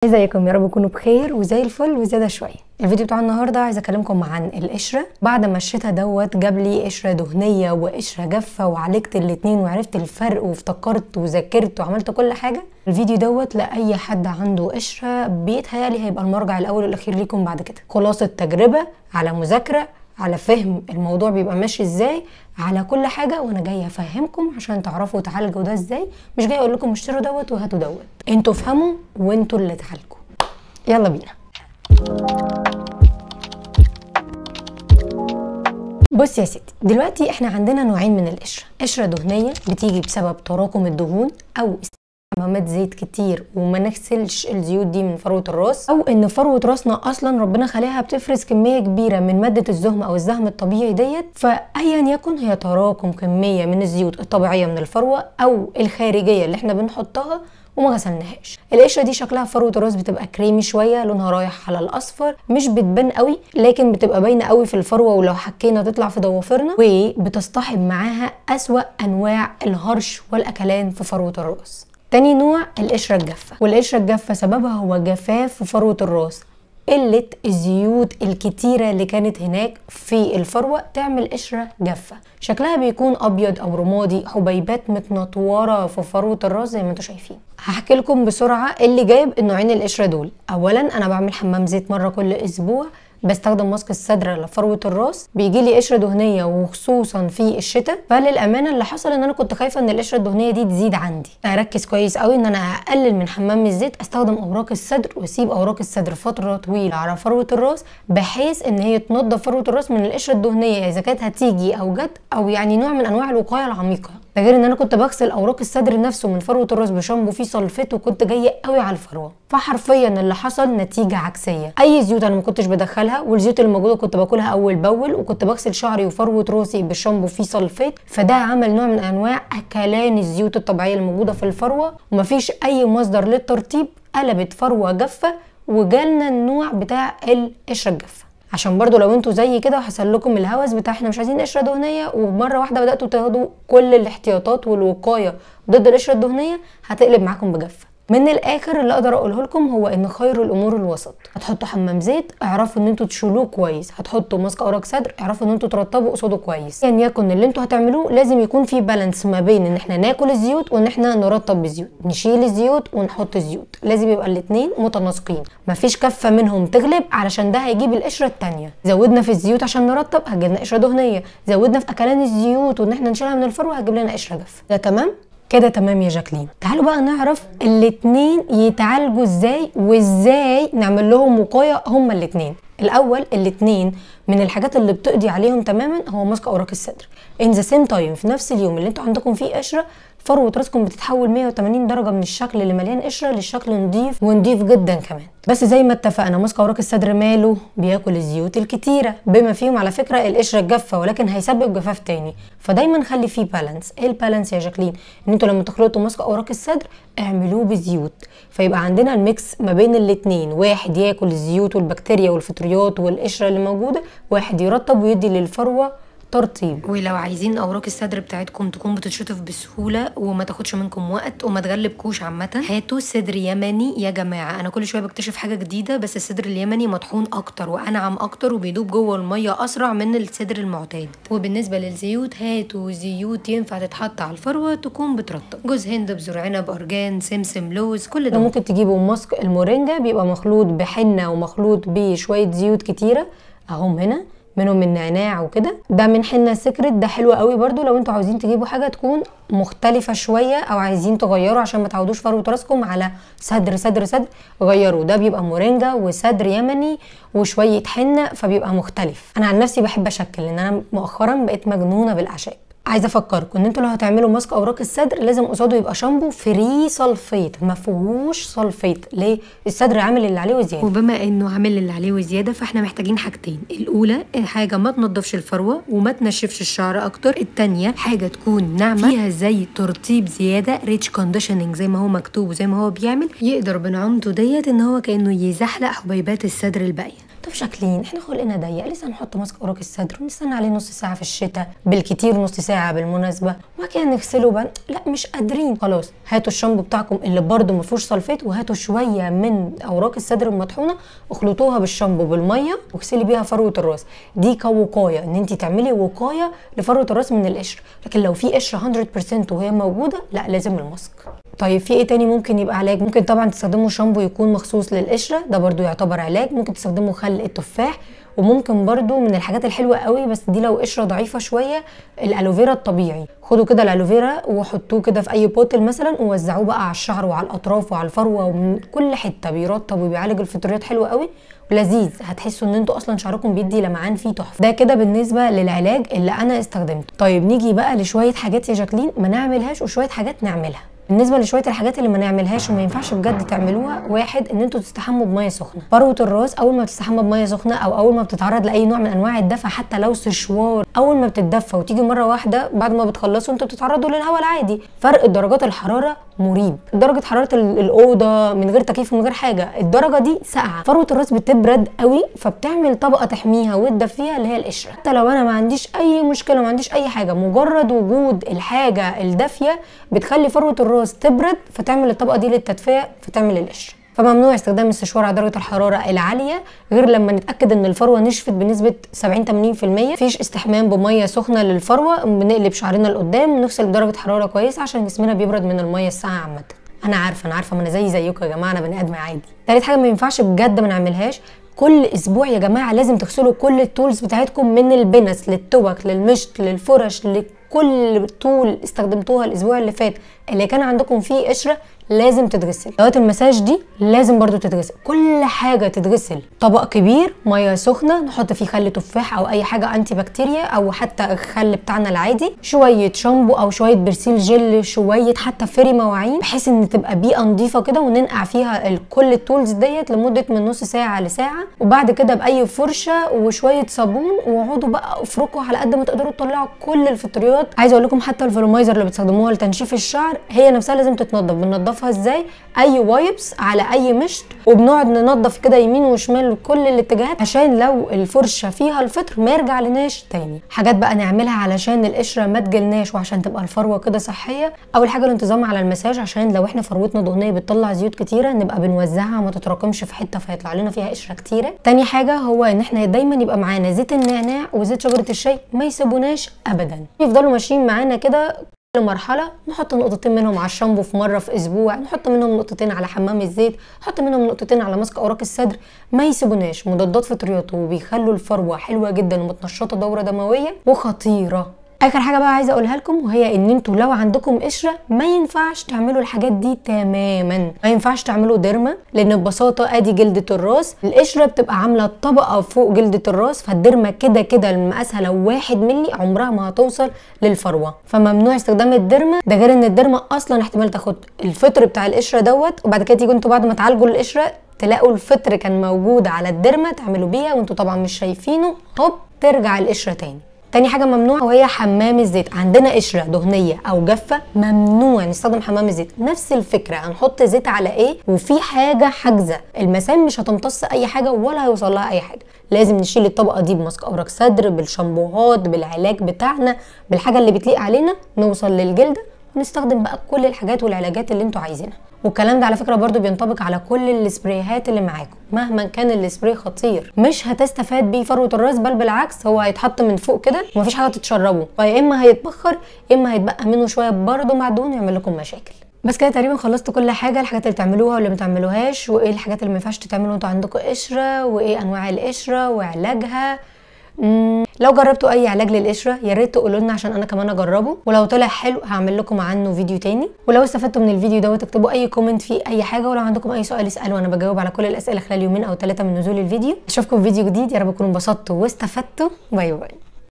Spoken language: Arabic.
ازيكم؟ يا رب تكونوا بخير وزي الفل وزياده شويه. الفيديو بتاع النهارده عايزه اكلمكم عن القشره. بعد ما الشتا جاب لي قشره دهنيه وقشره جافه، وعالجت الاتنين وعرفت الفرق وافتكرت وذاكرت وعملت كل حاجه. الفيديو لاي حد عنده قشره بيتهيالي هيبقى المرجع الاول والاخير ليكم بعد كده. خلاصه تجربه على مذاكره على فهم الموضوع بيبقى ماشي ازاي، على كل حاجه، وانا جايه افهمكم عشان تعرفوا تعالجوا ده ازاي. مش جايه اقول لكم اشتروا وهاتوا انتوا افهموا وانتوا اللي تعالجوا. يلا بينا. بص يا ستي، دلوقتي احنا عندنا نوعين من القشره. قشره دهنيه بتيجي بسبب تراكم الدهون او حمامات زيت كتير وما نغسلش الزيوت دي من فروه الراس، او ان فروه راسنا اصلا ربنا خليها بتفرز كميه كبيره من ماده الزهم او الزهم الطبيعي ديت، فايا يكن هي تراكم كميه من الزيوت الطبيعيه من الفروه او الخارجيه اللي احنا بنحطها وما غسلناهاش. القشره دي شكلها فروه الراس بتبقى كريمي شويه، لونها رايح على الاصفر، مش بتبان قوي لكن بتبقى باينه قوي في الفروه، ولو حكينا تطلع في ضوافرنا، وبتصطحب معاها اسوا انواع الهرش والاكلان في فروه الراس. تاني نوع القشره الجافه، والقشره الجافه سببها هو جفاف في فروه الراس، قله الزيوت الكتيره اللي كانت هناك في الفروه تعمل قشره جافه. شكلها بيكون ابيض او رمادي، حبيبات متنطوره في فروه الراس زي ما انتم شايفين. هحكي لكم بسرعه اللي جايب النوعين القشره دول. اولا انا بعمل حمام زيت مره كل اسبوع، بستخدم ماسك الصدر لفروه الراس، بيجي لي قشره دهنيه وخصوصا في الشتاء. فللامانه اللي حصل ان انا كنت خايفه ان القشره الدهنيه دي تزيد عندي، اركز كويس قوي ان انا اقلل من حمام الزيت، استخدم اوراق الصدر واسيب اوراق الصدر فتره طويله على فروه الراس، بحيث ان هي تنظف فروه الراس من القشره الدهنيه اذا كانت هتيجي او جت، او يعني نوع من انواع الوقايه العميقه. ده غير ان انا كنت بغسل اوراق الصدر نفسه من فروه الراس بشامبو فيه سلفيت، وكنت جايه قوي على الفروه. فحرفيا اللي حصل نتيجه عكسيه. اي زيوت انا ما كنتش بدخلها، والزيوت اللي موجوده كنت باكلها اول باول، وكنت بغسل شعري وفروه راسي بالشامبو فيه سلفيت، فده عمل نوع من انواع اكلان الزيوت الطبيعيه الموجوده في الفروه، ومفيش اي مصدر للترطيب، قلبت فروه جافه وجالنا النوع بتاع القشره الجافه. عشان برضو لو انتوا زي كده وحصل لكم الهوس بتاع احنا مش عايزين قشره دهنيه، ومره واحده بداتوا تاخدوا كل الاحتياطات والوقايه ضد القشره الدهنيه، هتقلب معاكم بجفه. من الاخر اللي اقدر اقوله لكم هو ان خير الامور الوسط. هتحطوا حمام زيت اعرفوا ان انتوا تشيلوه كويس، هتحطوا ماسك اوراق صدر اعرفوا ان انتوا ترطبوا قصاده كويس. يعني يكن اللي انتوا هتعملوه لازم يكون في بالانس ما بين ان احنا ناكل الزيوت وان احنا نرطب بالزيوت، نشيل الزيوت ونحط الزيوت، لازم يبقى الاثنين متناسقين، مفيش كفه منهم تغلب، علشان ده هيجيب القشره الثانيه. زودنا في الزيوت عشان نرطب هتجيب لنا قشره دهنيه، زودنا في اكلان الزيوت وان احنا نشيلها من الفروه هتجيب لنا قشره جافه. ده تمام كده؟ تمام يا جاكلين. تعالوا بقى نعرف الاتنين يتعالجوا ازاي، وازاي نعمل لهم وقايه هما الاتنين. الاول الاتنين من الحاجات اللي بتقضي عليهم تماما هو ماسك اوراق الصدر. ان ذا سيم تايم، في نفس اليوم اللي انتوا عندكم فيه قشره، فروه راسكم بتتحول 180 درجه من الشكل اللي مليان قشره للشكل نضيف ونضيف جدا كمان. بس زي ما اتفقنا ماسك اوراق الصدر ماله؟ بياكل الزيوت الكتيره بما فيهم على فكره القشره الجافه، ولكن هيسبب جفاف تاني. فدايما خلي فيه بالانس. ايه البالانس يا جاكلين؟ ان انتوا لما تخلطوا ماسك اوراق الصدر اعملوه بزيوت، فيبقى عندنا الميكس ما بين الاتنين، واحد ياكل الزيوت والبكتيريا والفطريات والقشره اللي موجوده، واحد يرطب ويدي للفروه ترطيب. ولو عايزين اوراق الصدر بتاعتكم تكون بتتشطف بسهوله وما تاخدش منكم وقت وما تغلبكوش عامه، هاتوا صدر يمني يا جماعه. انا كل شويه بكتشف حاجه جديده، بس الصدر اليمني مطحون اكتر وانعم اكتر وبيدوب جوه الميه اسرع من الصدر المعتاد. وبالنسبه للزيوت هاتوا زيوت ينفع تتحط على الفروه تكون بترطب، جوز هند، بذور عنب، ارجان، سمسم، لوز، كل ده. ممكن تجيبوا ماسك المورينجا بيبقى مخلوط بحنه ومخلوط بشويه زيوت كتيره اهم هنا، منهم النعناع وكده. ده من حنة سكرت، ده حلو قوي برضو لو انتوا عاوزين تجيبوا حاجه تكون مختلفه شويه او عايزين تغيروا عشان ما تعودوش فروه راسكم على صدر غيروا. ده بيبقى مورينجا وصدر يمني وشويه حنه، فبيبقى مختلف. انا عن نفسي بحب اشكل لان انا مؤخرا بقيت مجنونه بالاعشاب. عايزه افكركم ان انتوا لو هتعملوا ماسك اوراق الصدر لازم قصاده يبقى شامبو فري سلفيت، ما فيهوش سلفيت. ليه؟ الصدر عامل اللي عليه وزياده، وبما انه عامل اللي عليه وزياده فاحنا محتاجين حاجتين. الاولى حاجه ما تنضفش الفروه وما تنشفش الشعر اكتر، الثانيه حاجه تكون ناعمه فيها زي ترطيب زياده، ريتش كونديشننج زي ما هو مكتوب وزي ما هو بيعمل، يقدر بنعومته ديت ان هو كانه يزحلق حبيبات الصدر الباقيه. طب شاكلين احنا خلقنا ضيق، لسه هنحط ماسك اوراق الصدر ونستنى عليه نص ساعه في الشتاء، بالكتير نص ساعه بالمناسبه، وبعد كده نغسله بقى. لا مش قادرين، خلاص هاتوا الشامبو بتاعكم اللي برده ما فيهوش سلفيت، وهاتوا شويه من اوراق الصدر المطحونه اخلطوها بالشامبو بالميه واغسلي بيها فروه الراس. دي كوقايه، ان انت تعملي وقايه لفروه الراس من القشر. لكن لو في قشره 100% وهي موجوده، لا لازم الماسك. طيب في ايه تاني ممكن يبقى علاج؟ ممكن طبعا تستخدموا شامبو يكون مخصوص للقشره، ده برده يعتبر علاج. ممكن تستخدموا خل التفاح، وممكن برده من الحاجات الحلوه قوي بس دي لو قشره ضعيفه شويه، الالوفيرا الطبيعي. خدوا كده الالوفيرا وحطوه كده في اي بوتل مثلا ووزعوه بقى على الشعر وعلى الاطراف وعلى الفروه ومن كل حته، بيرطب وبيعالج الفطريات حلوه قوي ولذيذ. هتحسوا ان انتوا اصلا شعركم بيدي لمعان فيه تحفه. ده كده بالنسبه للعلاج اللي انا استخدمته. طيب نيجي بقى لشويه حاجات يا جاكلين ما نعملهاش وشويه حاجات نعملها. بالنسبه لشويه الحاجات اللي ما نعملهاش وما ينفعش بجد تعملوها، واحد ان انتوا تستحموا بميه سخنه. فروه الراس اول ما بتستحمى بميه سخنه او اول ما بتتعرض لاي نوع من انواع الدفى، حتى لو سشوار، اول ما بتتدفى وتيجي مره واحده بعد ما بتخلصوا انتوا بتتعرضوا للهواء العادي، فرق درجات الحراره مريب. درجه حراره الاوضه من غير تكييف ومن غير حاجه، الدرجه دي ساقعه، فروه الراس بتبرد قوي، فبتعمل طبقه تحميها وتدفيها اللي هي القشره. حتى لو انا ما عنديش اي مشكله، ما عنديش اي حاجه، مجرد وجود الحاجه الدافيه بتخلي فروه الراس تبرد، فتعمل الطبقه دي للتدفئه، فتعمل القشره. فممنوع استخدام السشوار على درجه الحراره العاليه غير لما نتاكد ان الفروه نشفت بنسبه 70-80%. مفيش استحمام بميه سخنه للفروه، بنقلب شعرنا لقدام ونغسل بدرجه حراره كويسه عشان جسمنا بيبرد من الميه الساقعه عامه. انا عارفه ما انا زيكم يا جماعه، انا بني ادم عادي. تالت حاجه ما ينفعش بجد ما نعملهاش، كل اسبوع يا جماعه لازم تغسلوا كل التولز بتاعتكم، من البنس للتوك للمشط للفرش، لكل طول استخدمتوها الاسبوع اللي فات اللي كان عندكم فيه قشره لازم تتغسل. ادوات المساج دي لازم برضو تتغسل، كل حاجه تتغسل. طبق كبير ميه سخنه نحط فيه خل تفاح او اي حاجه انتي بكتيريا او حتى الخل بتاعنا العادي، شويه شامبو او شويه برسيل جل، شويه حتى فري مواعين، بحيث ان تبقى بيئه نظيفه كده، وننقع فيها كل التولز ديت لمده من نص ساعه لساعه. وبعد كده باي فرشه وشويه صابون واقعدوا بقى افركوا على قد ما تقدروا تطلعوا كل الفطريات. عايزه اقول لكم حتى الفولومايزر اللي بتستخدموها لتنشيف الشعر هي نفسها لازم تتنضف. بننضفها ازاي؟ اي وايبس على اي مشط، وبنقعد ننضف كده يمين وشمال كل الاتجاهات عشان لو الفرشه فيها الفطر ما يرجع لناش تاني. حاجات بقى نعملها علشان القشره ما تجلناش وعشان تبقى الفروه كده صحيه. اول حاجه الانتظام على المساج، عشان لو احنا فروتنا دهنيه بتطلع زيوت كتيره نبقى بنوزعها ما تتراكمش في حته فيطلع لنا فيها قشره كتيره. تاني حاجه هو ان احنا دايما يبقى معانا زيت النعناع وزيت شجره الشاي، ما يسيبوناش ابدا، يفضلوا ماشيين معانا كده. كل مرحله نحط نقطتين منهم على الشامبو في مره في اسبوع، نحط منهم نقطتين على حمام الزيت، نحط منهم نقطتين على ماسك اوراق الصدر، ما يسيبوناش. مضادات فطريات وبيخلوا الفروه حلوه جدا ومتنشطه دوره دمويه وخطيره. اخر حاجه بقى عايزه اقولها لكم وهي ان انتوا لو عندكم قشره ما ينفعش تعملوا الحاجات دي تماما. ما ينفعش تعملوا ديرما، لان ببساطه ادي جلده الراس، القشره بتبقى عامله طبقه فوق جلده الراس، فالديرما كده كده مقاسها لو 1 مللي عمرها ما هتوصل للفروه، فممنوع استخدام الديرما. ده غير ان الديرما اصلا احتمال تاخد الفطر بتاع القشره دوت، وبعد كده تيجوا انتوا بعد ما تعالجوا القشره تلاقوا الفطر كان موجود على الديرما تعملوا بيها وانتوا طبعا مش شايفينه، هوب ترجع القشره تاني. تاني حاجه ممنوع وهي حمام الزيت. عندنا قشره دهنيه او جافه ممنوع نستخدم حمام الزيت. نفس الفكره، هنحط زيت على ايه وفي حاجه حاجزه، المسام مش هتمتص اي حاجه ولا هيوصل لها اي حاجه. لازم نشيل الطبقه دي بماسك اوراق صدر، بالشامبوهات، بالعلاج بتاعنا، بالحاجه اللي بتليق علينا، نوصل للجلده ونستخدم بقى كل الحاجات والعلاجات اللي انتوا عايزينها. والكلام ده على فكره برضو بينطبق على كل السبرايهات اللي معاكم، مهما كان السبراي خطير مش هتستفاد بيه فروه الراس، بل بالعكس هو هيتحط من فوق كده ومفيش حاجه تتشربه، فيا اما هيتبخر يا اما هيتبقى منه شويه برضو معدون يعمل لكم مشاكل. بس كده تقريبا خلصت كل حاجه، الحاجات اللي بتعملوها واللي ما بتعملوهاش، وايه الحاجات اللي ما ينفعش تتعملوا وانتوا عندكم قشره، وايه انواع القشره وعلاجها. لو جربتوا اي علاج للقشره يا ريت تقولوا لنا عشان انا كمان اجربه، ولو طلع حلو هعمل لكم عنه فيديو تاني. ولو استفدتوا من الفيديو دوت اكتبوا اي كومنت فيه اي حاجه، ولو عندكم اي سؤال اسالوا، انا بجاوب على كل الاسئله خلال 2 أو 3 من نزول الفيديو. اشوفكم في فيديو جديد، يا رب تكونوا انبسطتوا واستفدتوا. باي باي.